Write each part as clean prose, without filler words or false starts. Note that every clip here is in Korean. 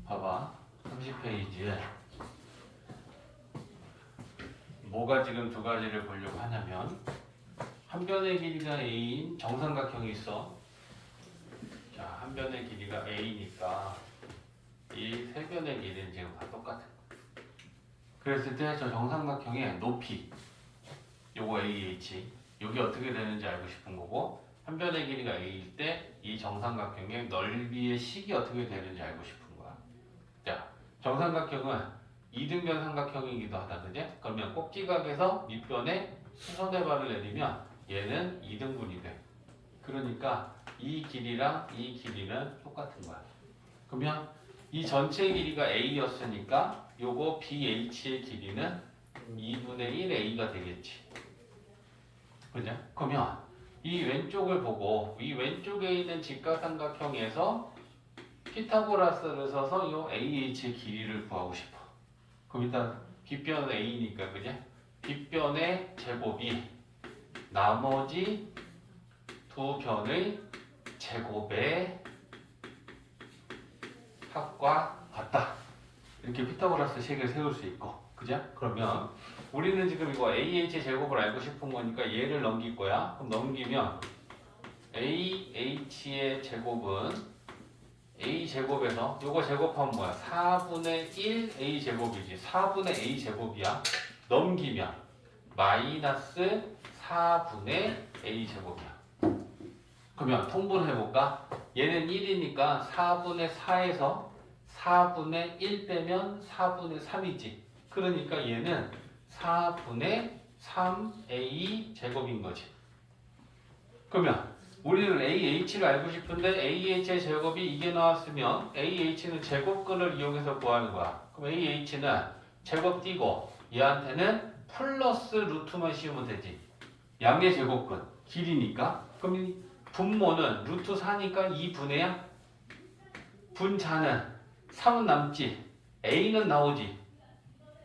봐봐. 30페이지에 뭐가 지금 두 가지를 보려고 하냐면 한 변의 길이가 A인 정삼각형이 있어. 자, 한 변의 길이가 A니까 이 세 변의 길이는 지금 다 똑같은 거야. 그랬을 때 저 정삼각형의 높이 요거 AH 요게 어떻게 되는지 알고 싶은 거고 한 변의 길이가 A일 때 이 정삼각형의 넓이의 식이 어떻게 되는지 알고 싶은 거야. 자, 정삼각형은 이등변 삼각형이기도 하다, 그지? 그러면 꼭지각에서 밑변에 수선의 발을 내리면 얘는 2등분이 돼. 그러니까 이 길이랑 이 길이는 똑같은 거야. 그러면 이 전체 길이가 A였으니까 요거 BH의 길이는 2분의 1 A가 되겠지. 그죠? 그러면 이 왼쪽을 보고 이 왼쪽에 있는 직각삼각형에서 피타고라스를 써서 요 AH의 길이를 구하고 싶어. 그럼 일단 빗변은 A니까, 그지? 빗변의 제곱이 나머지 두 변의 제곱의 합과 같다. 이렇게 피타고라스 식을 세울 수 있고, 그죠? 그러면 우리는 지금 이거 AH의 제곱을 알고 싶은 거니까 얘를 넘길 거야. 그럼 넘기면 AH의 제곱은 A 제곱에서 요거 제곱하면 뭐야? 4분의 1 A 제곱이지. 4분의 A 제곱이야. 넘기면 마이너스 4분의 A 제곱이야. 그러면 통분해볼까? 얘는 1이니까 4분의 4에서 4분의 1 빼면 4분의 3이지. 그러니까 얘는 4분의 3A 제곱인 거지. 그러면 우리는 AH를 알고 싶은데 AH의 제곱이 이게 나왔으면 AH는 제곱근을 이용해서 구하는 거야. 그럼 AH는 제곱 띄고 얘한테는 플러스 루트만 씌우면 되지. 양의 제곱근, 길이니까. 그럼 이 분모는 루트 4니까 2분의야. 분자는 3은 남지. A는 나오지.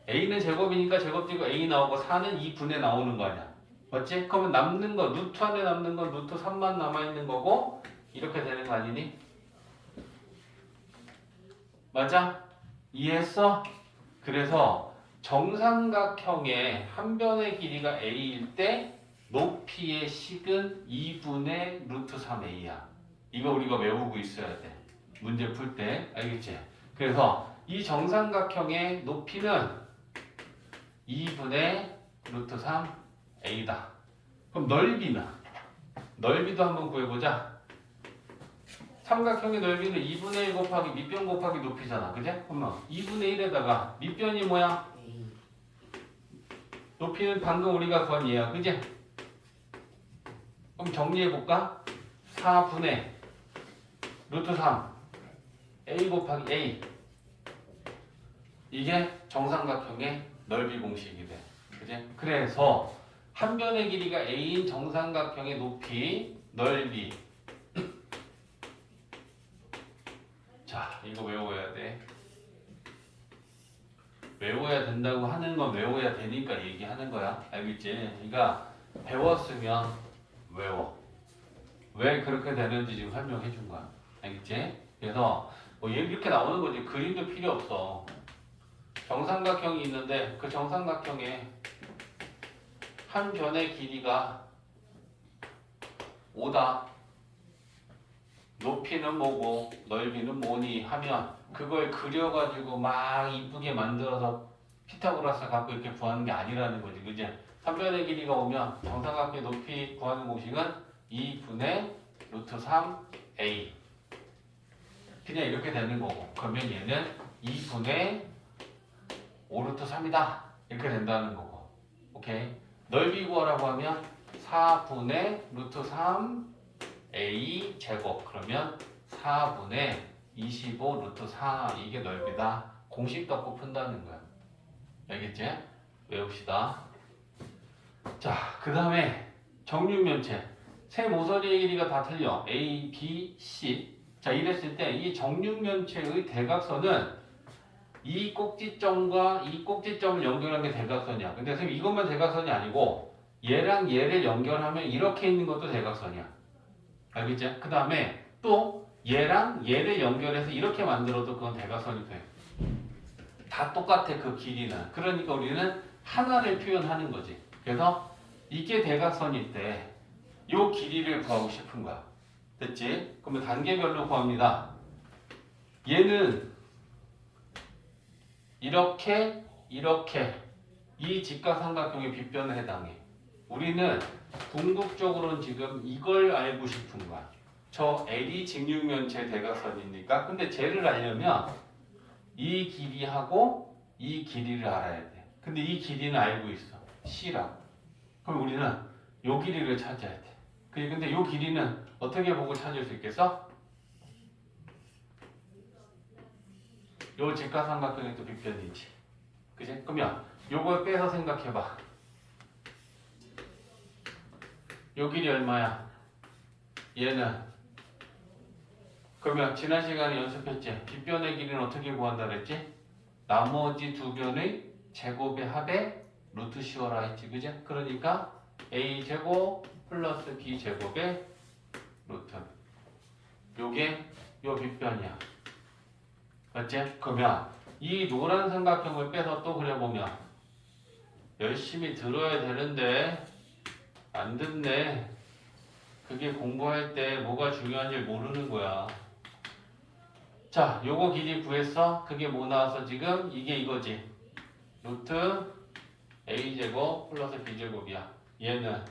A는 제곱이니까 제곱 띄고 A 나오고 4는 2분의 나오는 거 아니야. 맞지? 그러면 남는 거, 루트 안에 남는 건 루트 3만 남아있는 거고 이렇게 되는 거 아니니? 맞아? 이해했어? 그래서 정삼각형의 한 변의 길이가 A일 때 높이의 식은 2분의 루트 3A야. 이거 우리가 외우고 있어야 돼. 문제 풀 때. 알겠지? 그래서 이 정삼각형의 높이는 2분의 루트 3A다. 그럼 넓이는? 넓이도 한번 구해보자. 삼각형의 넓이는 2분의 1 곱하기 밑변 곱하기 높이잖아. 그지? 그러면 2분의 1에다가 밑변이 뭐야? 높이는 방금 우리가 구한 얘야. 그지? 그럼 정리해볼까? 4분의 루트 3 A 곱하기 A 이게 정삼각형의 넓이 공식이 돼. 그지? 그래서 한 변의 길이가 A인 정삼각형의 높이, 넓이. 자, 이거 외워야 돼. 외워야 된다고 하는 건 외워야 되니까 얘기하는 거야. 알겠지? 그러니까 배웠으면 외워. 왜 그렇게 되는지 지금 설명해 준 거야. 알겠지? 그래서 뭐 이렇게 나오는 거지. 그림도 필요 없어. 정삼각형이 있는데 그 정삼각형에 한 변의 길이가 5다. 높이는 뭐고 넓이는 뭐니 하면 그걸 그려가지고 막 이쁘게 만들어서 피타고라스 갖고 이렇게 구하는 게 아니라는 거지. 그지? 한 변의 길이가 오면 정삼각형의 높이 구하는 공식은 2분의 루트 3a 그냥 이렇게 되는 거고 그러면 얘는 2분의 5루트 3이다. 이렇게 된다는 거고. 오케이? 넓이 구하라고 하면 4분의 루트 3 A 제곱 그러면 4분의 25 루트 4 이게 넓이다. 공식 갖고 푼다는 거야. 알겠지? 외웁시다. 자, 그 다음에 정육면체. 세 모서리의 길이가 다 틀려. A, B, C. 자, 이랬을 때 이 정육면체의 대각선은 이 꼭지점과 이 꼭지점을 연결한 게 대각선이야. 근데 선생님 이것만 대각선이 아니고 얘랑 얘를 연결하면 이렇게 있는 것도 대각선이야. 알겠지? 그 다음에 또 얘랑 얘를 연결해서 이렇게 만들어도 그건 대각선이 돼. 다 똑같아 그 길이는. 그러니까 우리는 하나를 표현하는 거지. 그래서 이게 대각선일 때 요 길이를 구하고 싶은 거야. 됐지? 그러면 단계별로 구합니다. 얘는 이렇게 이 직각삼각형의 빗변에 해당해. 우리는 궁극적으로는 지금 이걸 알고 싶은 거야. 저 L이 직육면체 대각선이니까. 근데 쟤를 알려면 이 길이하고 이 길이를 알아야 돼. 근데 이 길이는 알고 있어. C라. 그럼 우리는 요 길이를 찾아야 돼. 근데 요 길이는 어떻게 보고 찾을 수 있겠어? 요 직각삼각형의 또 빗변이지. 그치? 그러면 요걸 빼서 생각해봐. 요 길이 얼마야? 얘는. 그러면 지난 시간에 연습했지? 빗변의 길이는 어떻게 구한다 그랬지? 나머지 두 변의 제곱의 합에 루트 씌워라 했지. 그지? 그러니까 a제곱 플러스 b제곱의 루트. 요게 요 빗변이야. 맞지? 그러면 이 노란 삼각형을 빼서 또 그려보면 열심히 들어야 되는데 안 듣네. 그게 공부할 때 뭐가 중요한지 모르는 거야. 자, 요거 길이 구했어. 그게 뭐 나와서 지금 이게 이거지. 루트 a제곱 플러스 b제곱이야. 얘는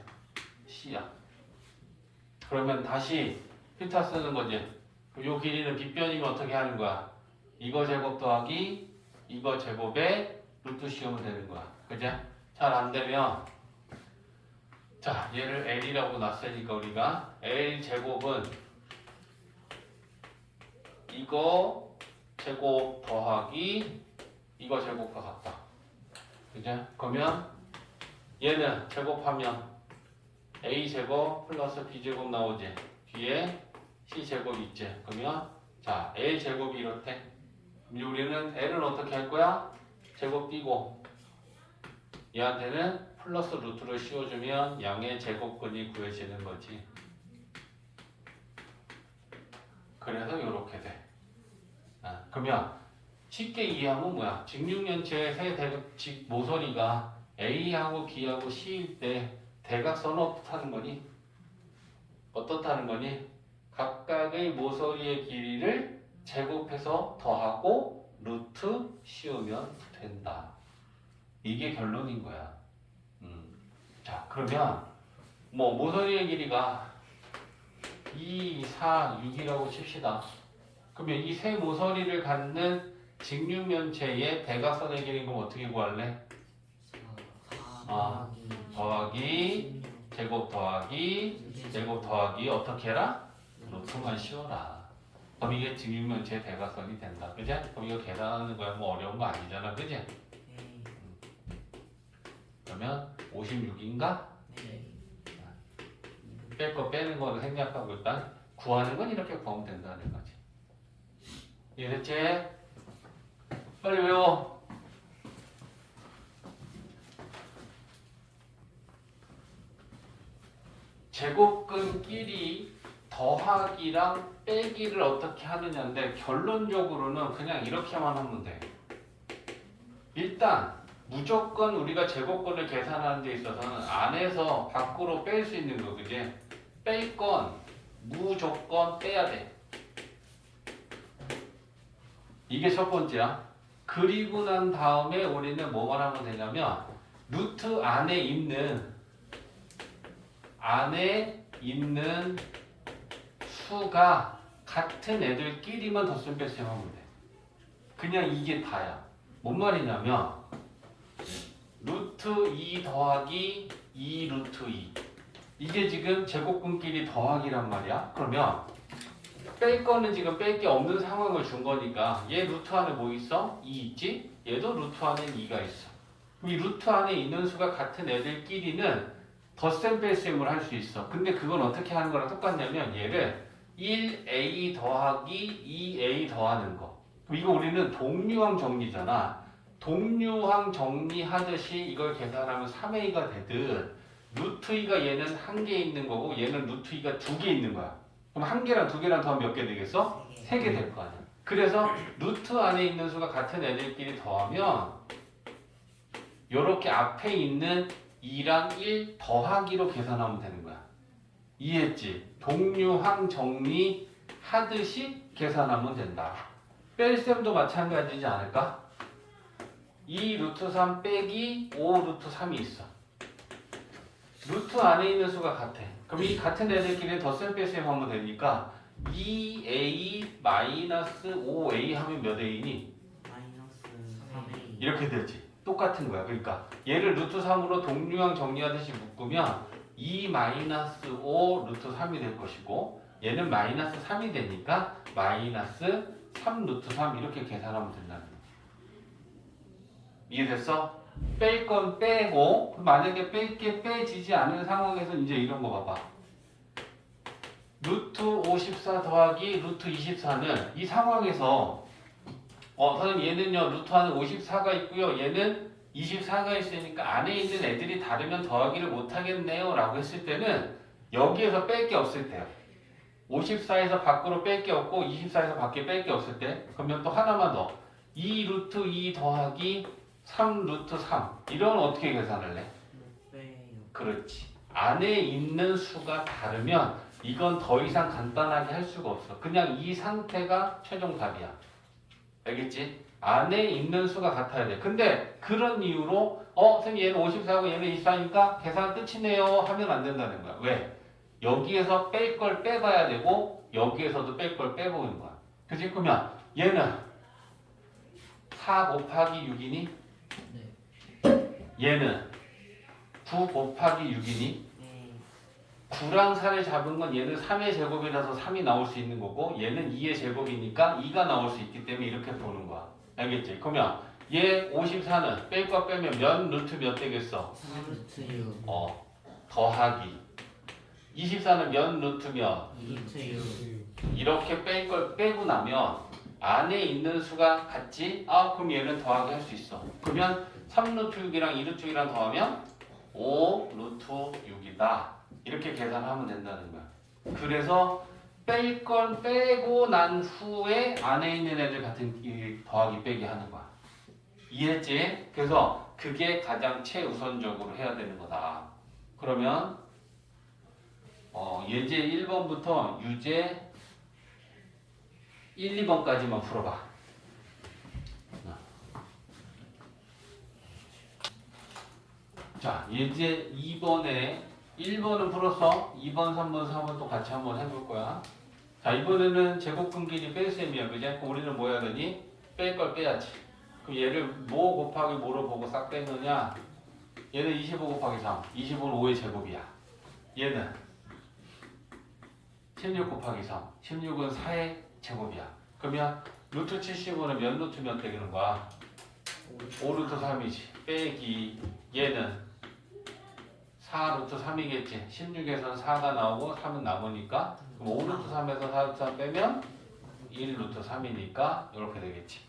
c야. 그러면 다시 피타 쓰는 거지. 요 길이는 빗변이면 어떻게 하는 거야? 이거 제곱 더하기 이거 제곱에 루트 씌우면 되는 거야. 그죠? 잘 안 되면 자, 얘를 L이라고 놨으니까 우리가 L 제곱은 이거 제곱 더하기 이거 제곱과 같다. 그죠? 그러면 얘는 제곱하면 A 제곱 플러스 B 제곱 나오지. 뒤에 C 제곱 있지. 그러면 자, L 제곱이 이렇대. 이제 우리는 L은 어떻게 할 거야? 제곱 띄고 얘한테는 플러스 루트를 씌워주면 양의 제곱근이 구해지는 거지. 그래서 이렇게 돼. 그러면 쉽게 이해하면 뭐야? 직육면체의 세 모서리가 A하고 B하고 C일 때 대각선은 어떻다는 거니? 어떻다는 거니? 각각의 모서리의 길이를 제곱해서 더하고 루트 씌우면 된다. 이게 결론인 거야. 자, 그러면 뭐 모서리의 길이가 2, 4, 6이라고 칩시다. 그러면 이 세 모서리를 갖는 직육면체의 대각선의 길이는 그럼 어떻게 구할래? 더하기 제곱 더하기 제곱 더하기 어떻게 해라? 루트만 씌워라. 그럼 이게 직육면체의 대각선이 된다. 그지? 그럼 이거 계산하는 거야 뭐 어려운 거 아니잖아. 그지? 그러면 56인가? 뺄 거 빼는 거를 생략하고 일단 구하는 건 이렇게 구하면 된다는 거지. 이해됐지? 빨리 외워. 제곱근끼리 더하기랑 빼기를 어떻게 하느냐인데 결론적으로는 그냥 이렇게만 하면 돼. 일단 무조건 우리가 제곱근을 계산하는 데 있어서는 안에서 밖으로 뺄 수 있는 거, 그지? 뺄 건 무조건 빼야 돼. 이게 첫 번째야. 그리고 난 다음에 우리는 뭐만 하면 되냐면 루트 안에 있는 수가 같은 애들끼리만 덧셈 뺄셈 하면 돼. 그냥 이게 다야. 뭔 말이냐면 루트 2 더하기 2 루트 2 이게 지금 제곱근끼리 더하기란 말이야. 그러면 뺄 거는 지금 뺄 게 없는 상황을 준 거니까 얘 루트 안에 뭐 있어? 2 있지? 얘도 루트 안에 2가 있어. 이 루트 안에 있는 수가 같은 애들끼리는 덧셈 뺄셈을 할 수 있어. 근데 그건 어떻게 하는 거랑 똑같냐면 얘를 1a 더하기 2a 더하는 거. 이거 우리는 동류항 정리잖아. 동류항 정리하듯이 이걸 계산하면 3a가 되듯 루트 2가 얘는 한 개 있는 거고 얘는 루트 2가 두 개 있는 거야. 그럼 한 개랑 두 개랑 더하면 몇 개 되겠어? 세 개 될 거 아니야. 그래서 루트 안에 있는 수가 같은 애들끼리 더하면 요렇게 앞에 있는 2랑 1 더하기로 계산하면 되는 거야. 이해했지? 동류항 정리하듯이 계산하면 된다. 뺄셈도 마찬가지지 않을까? 2 루트 3 빼기 5 루트 3이 있어. 루트 안에 있는 수가 같아. 그럼 이 같은 애들끼리 덧셈 뺄셈 하면 되니까 2a 마이너스 5a 하면 몇 a니? 마이너스 3a. 이렇게 되지. 똑같은 거야. 그러니까 얘를 루트 3으로 동류항 정리하듯이 묶으면 2 마이너스 5 루트 3이 될 것이고 얘는 마이너스 3이 되니까 마이너스 3 루트 3 이렇게 계산하면 된다는 거야. 이해됐어? 뺄 건 빼고 만약에 뺄 게 빼지지 않은 상황에서 이제 이런 거 봐봐. 루트 54 더하기 루트 24는 이 상황에서 선생님 얘는요 루트 안에 54가 있고요 얘는 24가 있으니까 안에 있는 애들이 다르면 더하기를 못하겠네요 라고 했을 때는 여기에서 뺄 게 없을 때요. 54에서 밖으로 뺄 게 없고 24에서 밖에 뺄 게 없을 때 그러면 또 하나만 더 2 루트 2 더하기 3 루트 3 이런 어떻게 계산할래? 빼요. 그렇지. 안에 있는 수가 다르면 이건 더 이상 간단하게 할 수가 없어. 그냥 이 상태가 최종 답이야. 알겠지? 안에 있는 수가 같아야 돼. 근데 그런 이유로 선생님 얘는 54고 얘는 24니까 계산 끝이네요 하면 안 된다는 거야. 왜? 여기에서 뺄 걸 빼봐야 되고 여기에서도 뺄 걸 빼보는 거야. 그치? 그러면 얘는 4 곱하기 6이니? 네. 얘는 9 곱하기 6이니? 네. 9랑 4를 잡은 건 얘는 3의 제곱이라서 3이 나올 수 있는 거고 얘는 2의 제곱이니까 2가 나올 수 있기 때문에 이렇게 보는 거야. 알겠지? 그러면 얘 54는 뺄 거 빼면 몇 루트 몇 되겠어? 3 루트 6. 더하기 24는 몇 루트 몇? 2 루트 6. 이렇게 뺄 걸 빼고 나면 안에 있는 수가 같지? 그럼 얘는 더하기 할 수 있어. 그러면 3 루트 6이랑 2 루트 6이랑 더하면 5 루트 6이다. 이렇게 계산하면 된다는 거야. 그래서 뺄 건 빼고 난 후에 안에 있는 애들 같은 이 더하기 빼기 하는 거야. 이해했지? 그래서 그게 가장 최우선적으로 해야 되는 거다. 그러면 예제 1번부터 유제 1, 2번까지만 풀어봐. 자, 예제 2번에 1번은 풀었어. 2번, 3번, 4번 또 같이 한번 해볼 거야. 자, 이번에는 제곱근 길이 뺄셈이야. 그지? 그럼 우리는 뭐 해야 되니? 뺄 걸 빼야지. 그럼 얘를 뭐 곱하기 뭐로 보고 싹 빼느냐? 얘는 25 곱하기 3. 25는 5의 제곱이야. 얘는 16 곱하기 3. 16은 4의 제곱이야. 그러면 루트 75는 몇 루트 몇 되는 거야? 5 루트 3이지. 빼기 얘는 4 루트 3이겠지. 16에서는 4가 나오고 3은 남으니까 그럼 5 루트 3에서 4 루트 3 빼면 1 루트 3이니까 이렇게 되겠지.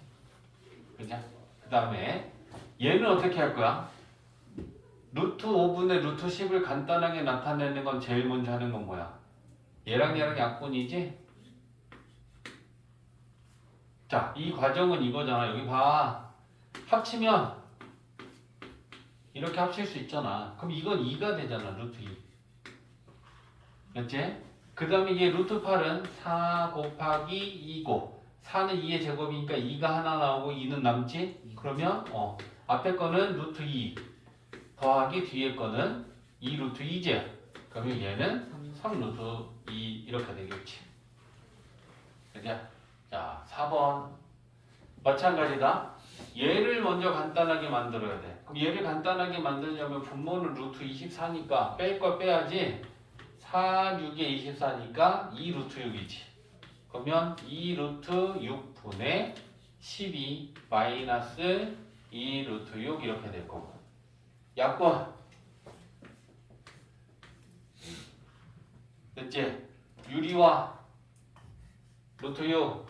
그죠? 그 다음에 얘는 어떻게 할 거야? 루트 5분의 루트 10을 간단하게 나타내는 건 제일 먼저 하는 건 뭐야? 얘랑 얘랑 약분이지? 자, 이 과정은 이거잖아. 여기 봐. 합치면 이렇게 합칠 수 있잖아. 그럼 이건 2가 되잖아. 루트 2. 맞지? 그 다음에 얘 루트 8은 4 곱하기 2고 4는 2의 제곱이니까 2가 하나 나오고 2는 남지? 그러면 앞에 거는 루트 2 더하기 뒤에 거는 2 루트 2지? 그러면 얘는 3 루트 2 이렇게 되겠지. 그죠? 자, 4번 마찬가지다. 얘를 먼저 간단하게 만들어야 돼. 그럼 얘를 간단하게 만들려면 분모는 루트 24니까 뺄 걸 빼야지. 4, 6에 24니까 2 루트 6이지. 그러면 2 루트 6분의 12 마이너스 2 루트 6 이렇게 될 거고. 약분. 됐지? 유리와 루트 6.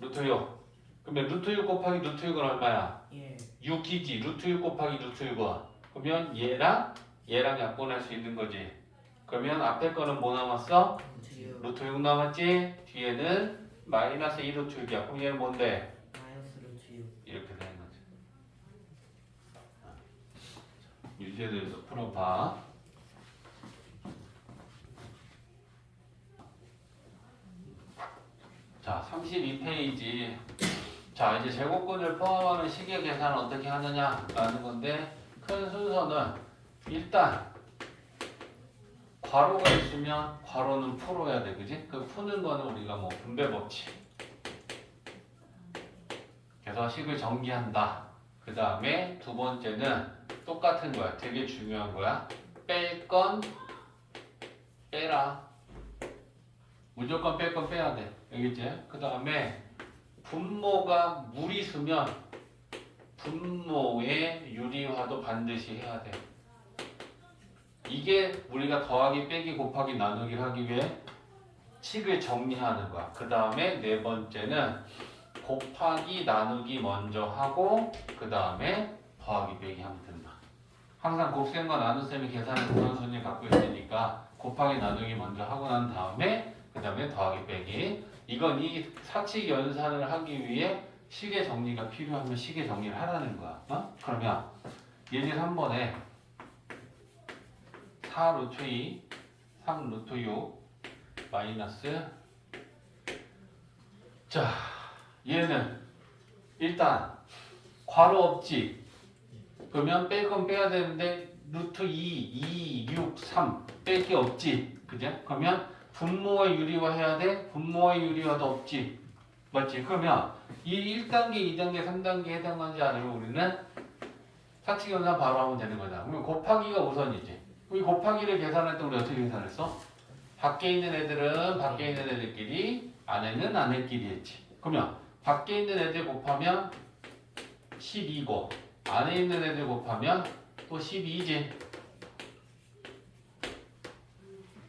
루트 6. 그러면 루트 6 곱하기 루트 6은 얼마야? 6이지. 루트 6 곱하기 루트 6은. 그러면 얘랑 약분할 수 있는 거지. 그러면 앞에 거는 뭐 남았어? 루트 6 루트 6 남았지? 뒤에는 마이너스 2 루트 6이야. 그럼 얘는 뭔데? 마이너스 루트 6 이렇게 되는 거지. 유지에 대해서 풀어봐. 자, 32페이지. 자, 이제 제곱근을 포함하는 식의 계산을 어떻게 하느냐라는 건데, 큰 순서는 일단 괄호가 있으면 괄호는 풀어야 돼, 그지? 그 푸는 거는 우리가 뭐 분배 법칙. 그래서 식을 정리한다. 그 다음에 두 번째는 똑같은 거야. 되게 중요한 거야. 뺄 건 빼라. 무조건 뺄 건 빼야 돼. 알겠지? 그 다음에 분모가 무리수면 분모의 유리화도 반드시 해야 돼. 이게 우리가 더하기, 빼기, 곱하기, 나누기를 하기 위해 식을 정리하는 거야. 그 다음에 네 번째는 곱하기, 나누기 먼저 하고 그 다음에 더하기, 빼기 하면 된다. 항상 곱셈과 나눗셈의 계산을 우선순위에 갖고 있으니까 곱하기, 나누기 먼저 하고 난 다음에 그 다음에 더하기, 빼기. 이건 이 사칙 연산을 하기 위해 식의 정리가 필요하면 식의 정리를 하라는 거야. 그러면 예제 3번에 4 루트 2, 3 루트 6 마이너스. 자, 얘는 일단 괄호 없지. 그러면 뺄 건 빼야 되는데 루트 2, 6, 3 뺄 게 없지. 그죠? 그러면 분모의 유리화 해야 돼? 분모의 유리화도 없지. 맞지? 그러면 이 1단계, 2단계, 3단계에 해당하지 않으면 우리는 사칙연산 바로 하면 되는 거잖아. 그러면 곱하기가 우선이지. 이 곱하기를 계산할 때 우리 어떻게 계산했어? 밖에 있는 애들은 밖에 있는 애들끼리, 안에는 안에끼리 했지. 그러면 밖에 있는 애들 곱하면 12고 안에 있는 애들 곱하면 또 12지.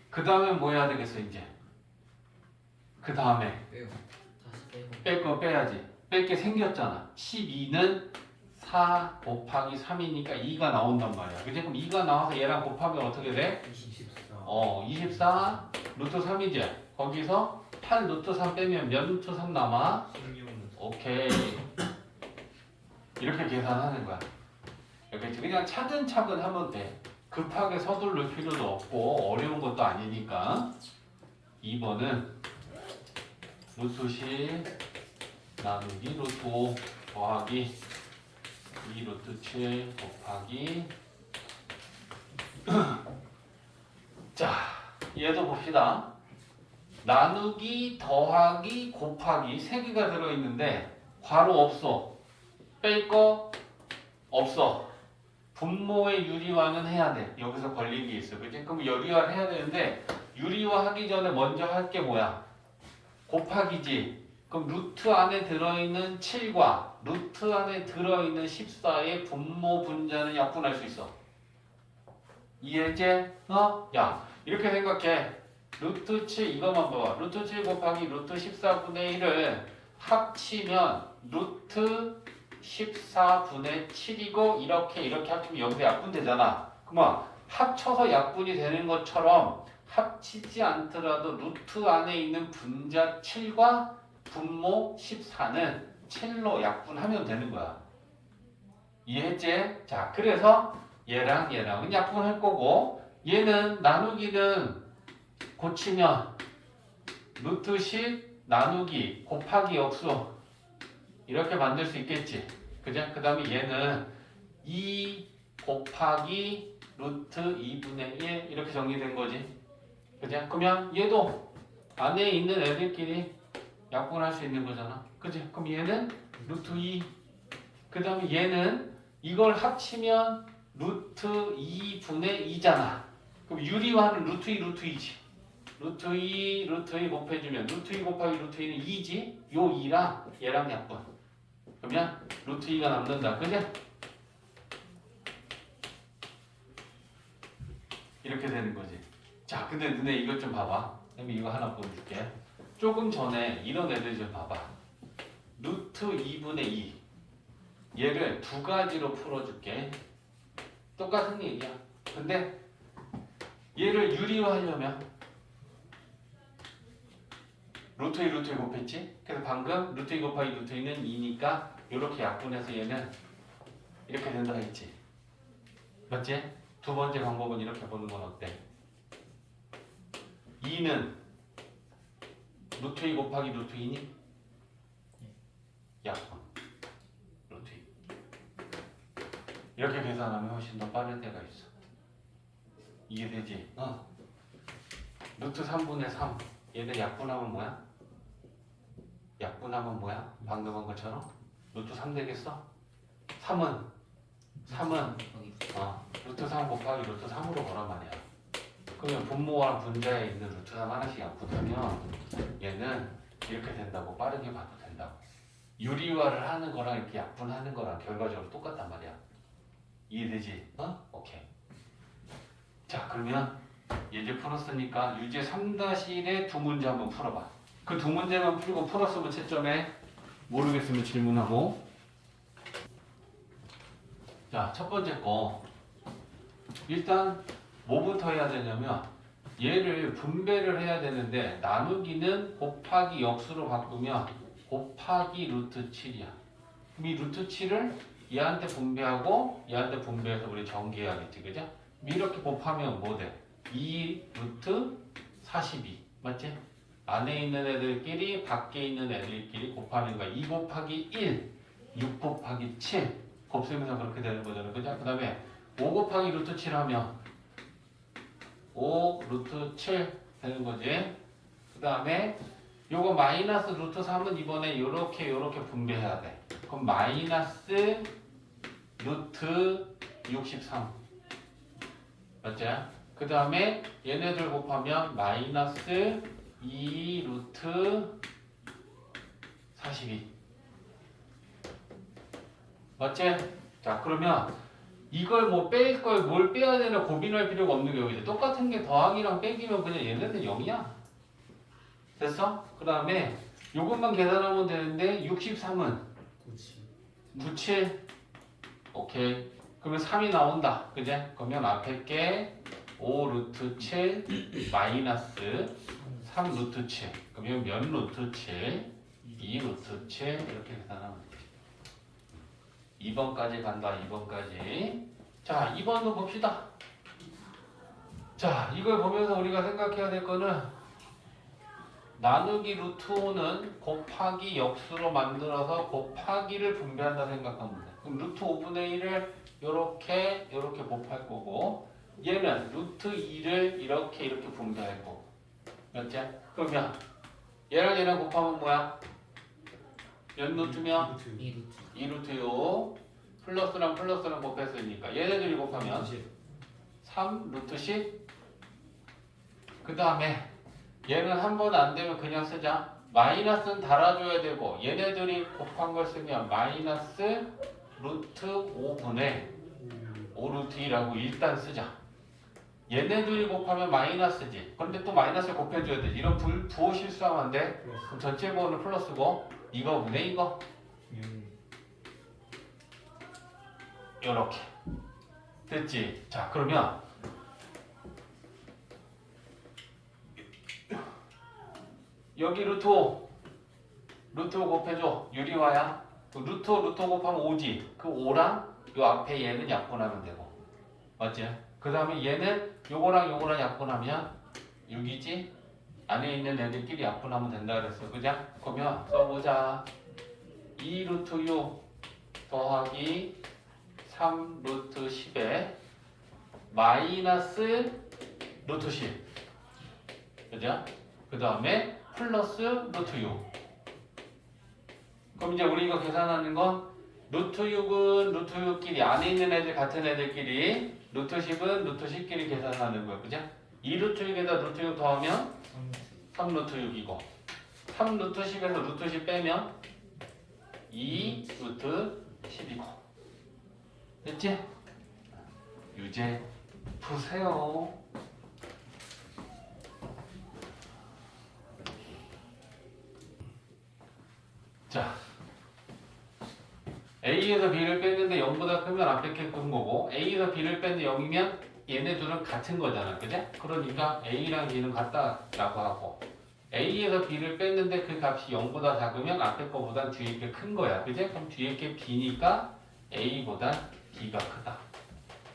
그 다음에 뭐 해야 되겠어 이제? 그 다음에 빼요 다시 빼고 뺄 거 빼야지. 뺄 게 생겼잖아. 12는 4 곱하기 3이니까 2가 나온단 말이야. 그치? 그럼 2가 나와서 얘랑 곱하면 어떻게 돼? 24 24 루트 3이지. 거기서 8 루트 3 빼면 몇 루트 3 남아? 16 오케이. 이렇게 계산하는 거야. 이렇게 그냥 차근차근 하면 돼. 급하게 서두를 필요도 없고 어려운 것도 아니니까. 2번은 루트 10 나누기 루트 5 더하기 2 루트 7 곱하기 자, 얘도 봅시다. 나누기, 더하기, 곱하기 세 개가 들어있는데 괄호 없어. 뺄 거 없어. 분모의 유리화는 해야 돼. 여기서 걸린 게 있어. 그치? 그럼 유리화를 해야 되는데 유리화 하기 전에 먼저 할 게 뭐야? 곱하기지. 그럼 루트 안에 들어있는 7과 루트 안에 들어있는 14의 분모 분자는 약분할 수 있어. 이해했지? 야, 이렇게 생각해. 루트 7 이것만 봐봐. 루트 7 곱하기 루트 14분의 1을 합치면 루트 14분의 7이고 이렇게 합치면 여기서 약분되잖아. 그러면 합쳐서 약분이 되는 것처럼 합치지 않더라도 루트 안에 있는 분자 7과 분모 14는 7로 약분하면 되는 거야. 이해했지? 자, 그래서 얘랑 얘랑은 약분할 거고 얘는 나누기는 고치면 루트 10 나누기 곱하기 역수 이렇게 만들 수 있겠지. 그죠? 그 다음에 얘는 2 곱하기 루트 2분의 1 이렇게 정리된 거지. 그죠? 그러면 얘도 안에 있는 애들끼리 약분할 수 있는 거잖아. 그지? 그럼 얘는 루트 2. 그 다음에 얘는 이걸 합치면 루트 2분의 2잖아. 그럼 유리화는 루트 2, 루트 2지. 루트 2, 루트 2 곱해주면 루트 2 곱하기 루트 2는 2지? 요 2랑 얘랑 약분. 그러면 루트 2가 남는다. 그지? 이렇게 되는 거지. 자, 근데 너네 이것 좀 봐봐. 그럼 이거 하나 보여줄게. 조금 전에 이런 애들 좀 봐봐. 루트 2분의 2. 얘를 두 가지로 풀어줄게. 똑같은 얘기야. 근데 얘를 유리화하려면 루트 2 루트 2 곱했지? 그래서 방금 루트 2 곱하기 루트 2는 2니까 이렇게 약분해서 얘는 이렇게 된다 했지. 맞지? 두 번째 방법은 이렇게 보는 건 어때? 2는 루트 2 곱하기 루트 2니? 약분 루트 2 이렇게 계산하면 훨씬 더 빠를 때가 있어. 이해되지? 루트 3분의 3 얘들 약분하면 뭐야? 약분하면 뭐야? 방금 한 것처럼? 루트 3 되겠어? 3은 루트 3 곱하기 루트 3으로 보란 말이야. 그러면 분모랑 분자에 있는 루트 3 하나씩 약분하면 얘는 이렇게 된다고 빠르게 봐도 된다고. 유리화를 하는 거랑 이렇게 약분하는 거랑 결과적으로 똑같단 말이야. 이해되지? 오케이. 자, 그러면 예제 풀었으니까 유제 3-1의 두 문제 한번 풀어봐. 그 두 문제만 풀고 풀었으면 채점에 모르겠으면 질문하고. 자, 첫 번째 거. 일단 뭐부터 해야 되냐면 얘를 분배를 해야 되는데 나누기는 곱하기 역수로 바꾸면 곱하기 루트 7이야. 그럼 이 루트 7을 얘한테 분배하고 얘한테 분배해서 우리 전개해야겠지, 그죠? 이렇게 곱하면 뭐 돼? 2 루트 42 맞지? 안에 있는 애들끼리 밖에 있는 애들끼리 곱하는 거야. 2 곱하기 1 6 곱하기 7 곱셈해서 그렇게 되는 거잖아, 그죠? 그 다음에 5 곱하기 루트 7 하면 5 루트 7 되는 거지. 그 다음에 요거 마이너스 루트 3은 이번에 요렇게 분배해야 돼. 그럼 마이너스 루트 63 맞지? 그 다음에 얘네들 곱하면 마이너스 2 루트 42 맞지? 자, 그러면 이걸 뭐 뺄 걸 뭘 빼야 되나 고민할 필요가 없는 게 여기서 똑같은 게 더하기랑 빼기면 그냥 얘네는 0이야. 됐어? 그 다음에 요것만 계산하면 되는데 63은 97 오케이. 그러면 3이 나온다. 그제? 그러면 앞에 게 5 루트 7 마이너스 3 루트 7 그러면 몇 루트 7 2 루트 7 이렇게 계산하면 돼. 2번까지 간다. 2번까지. 자, 2번도 봅시다. 자, 이걸 보면서 우리가 생각해야 될 거는 나누기 루트 5는 곱하기 역수로 만들어서 곱하기를 분배한다 생각하면 돼. 그럼 루트 5분의 1을 요렇게 곱할 거고 얘는 루트 2를 이렇게 분배할 거고 맞지? 그러면 얘랑 곱하면 뭐야? 몇 루트면? 2루트 6 플러스랑 곱했으니까 얘네들이 곱하면 3 루트 10 그 다음에 얘는 한 번 안 되면 그냥 쓰자. 마이너스는 달아줘야 되고 얘네들이 곱한 걸 쓰면 마이너스 루트 5분의 5 루트 2라고 일단 쓰자. 얘네들이 곱하면 마이너스지. 그런데 또 마이너스 곱해줘야 돼. 이런 부호 실수하면 안 돼. 그럼 전체 부호는 플러스고 이거분의 이거 요렇게 됐지? 자, 그러면 여기 루트 5 곱해줘. 유리화야. 그 루트 5 곱하면 5지. 그 5랑 요 앞에 얘는 약분하면 되고 맞지? 그 다음에 얘는 요거랑 약분하면 6이지? 안에 있는 애들끼리 약분하면 된다 그랬어. 그죠? 그러면 써보자. 2 루트 6 더하기 3 루트 10에 마이너스 루트 10 그죠? 그 다음에 플러스 루트 6 그럼 이제 우리가 계산하는 건 루트 6은 루트 6끼리 안에 있는 애들 같은 애들끼리 루트 10은 루트 10끼리 계산하는 거야. 그죠? 2 루트 6에다 루트 6 더하면 3 루트 6이고 3 루트 10에서 루트 10 빼면 2 루트 10이고 됐지? 유제 푸세요. 자, A에서 B를 뺐는데 0보다 크면 앞에 게 큰 거고 A에서 B를 뺐는데 0이면 얘네 둘은 같은 거잖아. 그제? 그러니까 A랑 B는 같다라고 하고 A에서 B를 뺐는데 그 값이 0보다 작으면 앞에 거보단 뒤에 게 큰 거야. 그제? 그럼 뒤에 게 B니까 A보다 B가 크다.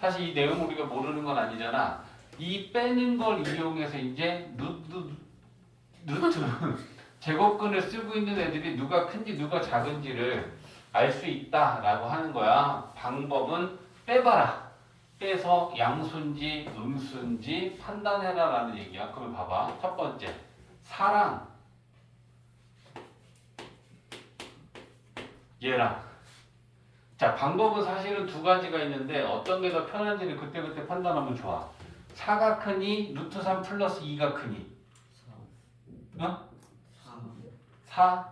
사실 이 내용 우리가 모르는 건 아니잖아. 이 빼는 걸 이용해서 이제 루트 제곱근을 쓰고 있는 애들이 누가 큰지 누가 작은지를 알 수 있다라고 하는 거야. 방법은 빼봐라. 빼서 양수인지 음수인지 판단해라라는 얘기야. 그러면 봐봐. 첫 번째, 4랑 얘랑. 자, 방법은 사실은 두 가지가 있는데 어떤 게 더 편한지는 그때그때 판단하면 좋아. 4가 크니 루트 3 플러스 2가 크니 4. 어? 4.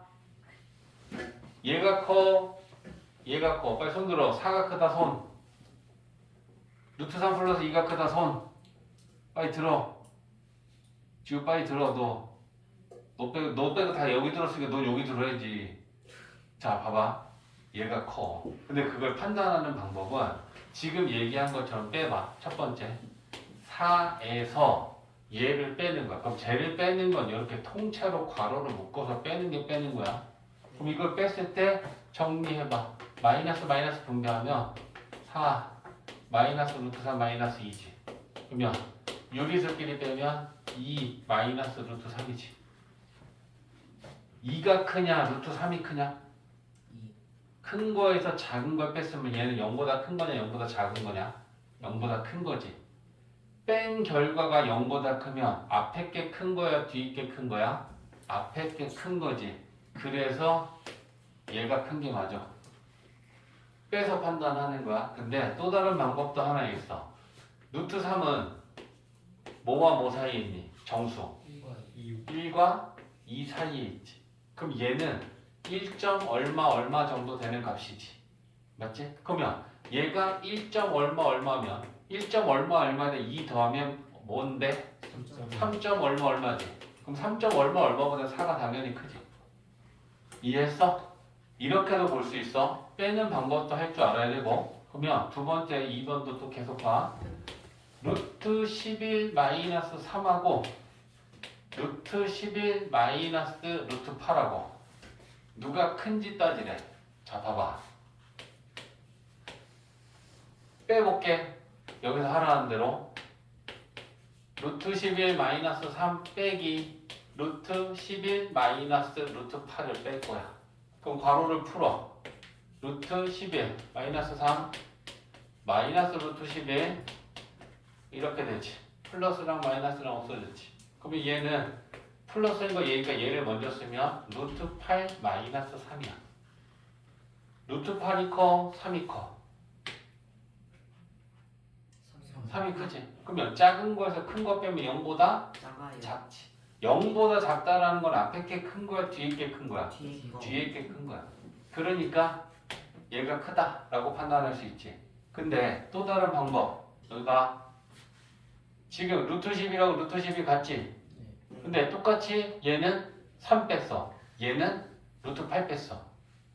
4 얘가 커 얘가 커 빨리 손 들어. 4가 크다 손. 루트 3 플러스 2가 크다 손. 빨리 들어. 지금 빨리 들어. 너 빼고 다 여기 들었으니까 너 여기 들어야지. 자 봐봐. 얘가 커. 근데 그걸 판단하는 방법은 지금 얘기한 것처럼 빼봐. 첫 번째 4에서 얘를 빼는 거야. 그럼 쟤를 빼는 건 이렇게 통째로 괄호를 묶어서 빼는 게 빼는 거야. 그럼 이걸 뺐을 때 정리해봐. 마이너스 분배하면 4 마이너스 루트 3 마이너스 2지. 그러면 요리수끼리 빼면 2 마이너스 루트 3이지. 2가 크냐 루트 3이 크냐? 2. 큰 거에서 작은 걸 뺐으면 얘는 0보다 큰 거냐 0보다 작은 거냐? 0보다 큰 거지. 뺀 결과가 0보다 크면 앞에 게 큰 거야 뒤에 게 큰 거야? 앞에 게 큰 거지. 그래서 얘가 큰 게 맞아. 빼서 판단하는 거야. 근데 또 다른 방법도 하나 있어. 루트 3은 뭐와 뭐 사이에 있니? 정수. 1과 2. 1과 2 사이에 있지. 그럼 얘는 1점 얼마 정도 되는 값이지. 맞지? 그러면 얘가 1점 얼마면 1점 얼마인데 2 더하면 뭔데? 3점 얼마지. 그럼 3점 얼마보다 4가 당연히 크지. 이해했어? 이렇게도 볼 수 있어. 빼는 방법도 할 줄 알아야 되고. 그러면 두 번째 2번도 또 계속 봐. 루트 11 마이너스 3하고 루트 11 마이너스 루트 8하고 누가 큰지 따지래. 자 봐봐. 빼볼게. 여기서 하라는 대로 루트 11 마이너스 3 빼기 루트 11 마이너스 루트 8을 뺄 거야. 그럼 괄호를 풀어. 루트 11 마이너스 3 마이너스 루트 11 이렇게 되지. 플러스랑 마이너스랑 없어졌지. 그러면 얘는 플러스인 거 얘니까 얘를 먼저 쓰면 루트 8 마이너스 3이야. 루트 8이 커 3이 커 3이 크지. 그러면 작은 거에서 큰 거 빼면 0보다 작아요. 작지. 0보다 작다라는 건 앞에 게 큰 거야 뒤에 게 큰 거야? 뒤에 거. 뒤에 게 큰 거야. 그러니까 얘가 크다라고 판단할 수 있지. 근데 또 다른 방법. 여기가 지금 루트 10이라고 루트 10이 같지? 근데 똑같이 얘는 3 뺐어. 얘는 루트 8 뺐어.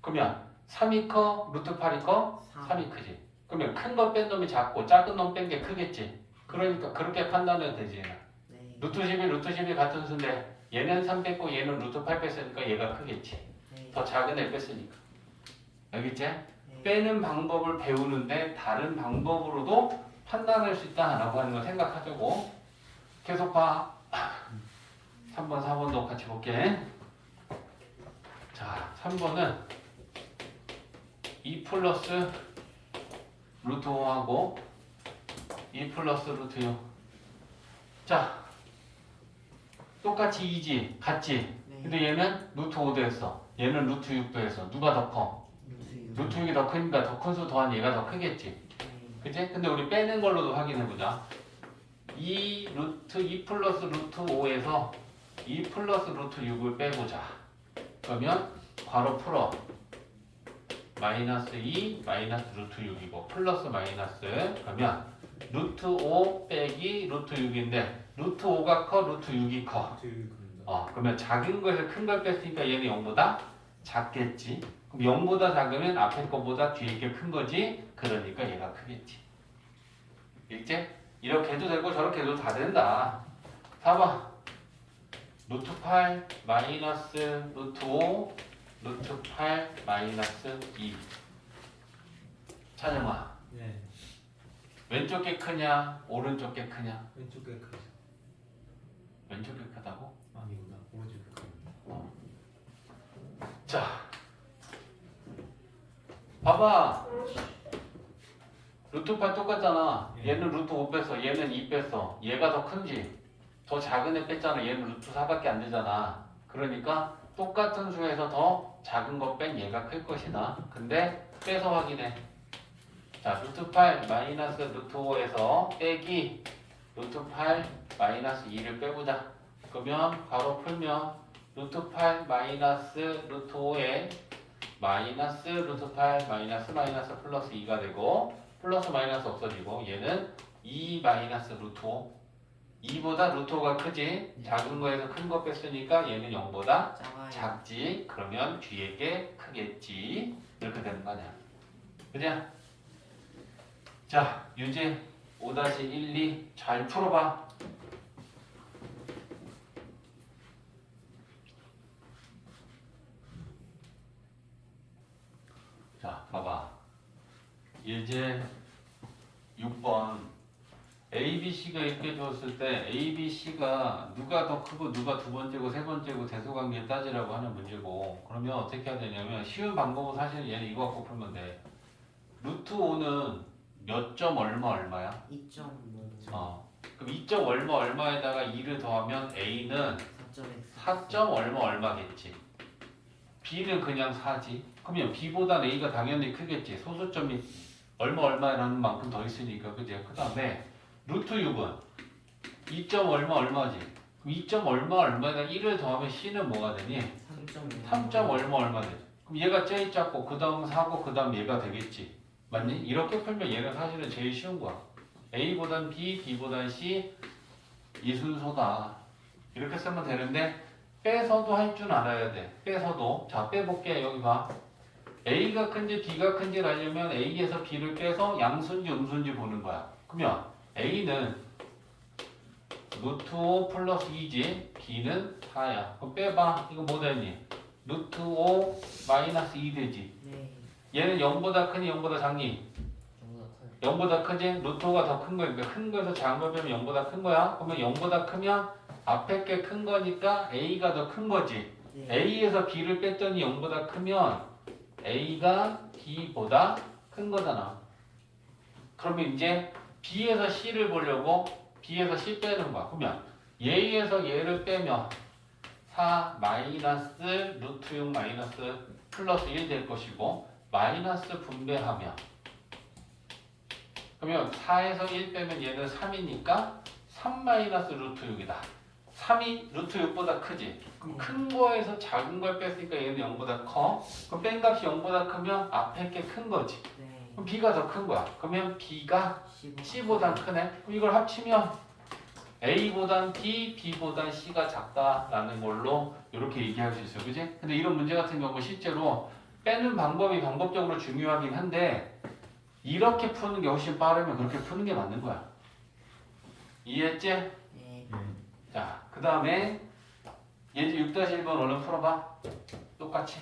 그러면 3이 커? 루트 8이 커? 3이 크지. 그러면 큰 거 뺀 놈이 작고 작은 놈 뺀 게 크겠지. 그러니까 그렇게 판단해도 되지. 얘는. 네. 루트 10이 같은 수인데 얘는 3 뺐고 얘는 루트 8 뺐으니까 얘가 크겠지. 네. 더 작은 애 뺐으니까. 알겠지? 네. 빼는 방법을 배우는데 다른 방법으로도 판단할 수 있다라고 하는 걸 생각하자고. 계속 봐. 3번, 4번도 같이 볼게. 자, 3번은 2 플러스 루트 5하고 2 플러스 루트 6. 자, 똑같이 2지, 같지? 네. 근데 얘는 루트 5도 했어. 얘는 루트 6도 했어. 누가 더 커? 루트 6이 더 크니까 더 큰 수 더한 얘가 더 크겠지. 네. 그치? 근데 우리 빼는 걸로도 확인해보자. 2 플러스 루트 5에서 2 플러스 루트 6을 빼보자. 그러면 괄호 풀어. 마이너스 2 마이너스 루트 6이고 플러스 마이너스 그러면 루트 5 빼기 루트 6인데 루트 5가 커 루트 6이 커. 그러면 작은 거에서 큰 걸 뺐으니까 얘는 0보다 작겠지. 그럼 0보다 작으면 앞에 거보다 뒤에 게 큰 거지. 그러니까 얘가 크겠지. 일제? 이렇게 해도 되고 저렇게 해도 다 된다. 4번 루트 8 마이너스 루트 5 루트 8 마이너스 2. 찬영아, 네. 왼쪽 게 크냐 오른쪽 게 크냐? 왼쪽에 크죠. 왼쪽 게 크다고? 아니구나. 오른쪽에 크죠. 자, 봐봐. 루트 8 똑같잖아. 예. 얘는 루트 5 뺐어. 얘는 2 뺐어. 얘가 더 큰지? 더 작은 애 뺐잖아. 얘는 루트 4밖에 안 되잖아. 그러니까 똑같은 수에서 더 작은 거 뺀 얘가 클 것이다. 근데 빼서 확인해. 자, 루트 8 마이너스 루트 5에서 빼기 루트 8 마이너스 2를 빼보자. 그러면 바로 풀면 루트 8 마이너스 루트 5에 마이너스 루트 8 마이너스 마이너스 플러스 2가 되고 플러스 마이너스 없어지고 얘는 2 마이너스 루트 5 2보다 루트 5가 크지? 작은 거에서 큰 거 뺐으니까 얘는 0보다 작아요. 작지? 그러면 뒤에 게 크겠지? 이렇게 되는 거 아니야. 그냥 자, 유제 5-1, 2 잘 풀어봐. 자, 봐봐. 예제 6번 A, B, C가 이렇게 줬을 때 A, B, C가 누가 더 크고 누가 두 번째고 세 번째고 대소관계 따지라고 하는 문제고 그러면 어떻게 해야 되냐면 쉬운 방법은 사실 얘는 이거 갖고 풀면 돼. 루트 5는 몇 점 얼마 얼마야? 2.5 그럼 2점 얼마 얼마에다가 2를 더하면 A는 4.x 4점 얼마 얼마겠지. B는 그냥 4지. 그러면 B보다 A가 당연히 크겠지. 소수점이 얼마 얼마라는 만큼 더 있으니까 그지. 그 다음에 루트 6은 2점 얼마 얼마지. 그럼 2점 얼마 얼마에다 1을 더하면 C는 뭐가 되니? 3.5 3점 얼마 얼마 되지. 그럼 얘가 제일 작고 그 다음 4고 그 다음 얘가 되겠지. 맞니? 이렇게 풀면 얘는 사실은 제일 쉬운 거야. A보단 B, B보단 C 이 순서다. 이렇게 쓰면 되는데 빼서도 할 줄 알아야 돼. 빼서도. 자, 빼볼게. 여기 봐. A가 큰지 B가 큰지를 알려면 A에서 B를 빼서 양수인지 음수인지 보는 거야. 그러면 A는 루트 5 플러스 2지. B는 4야. 그럼 빼봐. 이거 뭐 되니? 루트 5 마이너스 2 되지. 네 얘는 0보다 크니 0보다 작니? 정보다 0보다 커요. 크지? 루트 5가 더 큰 거니까 큰 거에서 작은 걸 빼면 0보다 큰 거야. 그러면 0보다 크면 앞에 게 큰 거니까 A가 더 큰 거지. 네. A에서 B를 뺐더니 0보다 크면 A가 B보다 큰 거잖아. 그러면 이제 B에서 C를 보려고 B에서 C 빼는 거야. 그러면 얘에서 얘를 빼면 4 마이너스 루트 6 마이너스 플러스 1 될 것이고 마이너스 분배하면 그러면 4에서 1 빼면 얘는 3이니까 3 마이너스 루트 6이다. 3이 루트 6보다 크지? 그럼 큰 거에서 작은 걸 뺐으니까 얘는 0보다 커. 그럼 뺀 값이 0보다 크면 앞에 게 큰 거지. 네 그럼 B가 더 큰 거야. 그러면 B가 15 C보단 크네. 그럼 이걸 합치면 A보단 B, B보단 C가 작다라는 걸로 이렇게 얘기할 수 있어요. 그지? 근데 이런 문제 같은 경우 실제로 빼는 방법이 방법적으로 중요하긴 한데 이렇게 푸는 게 훨씬 빠르면 그렇게 푸는 게 맞는 거야. 이해했지? 네 자, 그 다음에 예제 6-1번 얼른 풀어봐. 똑같이.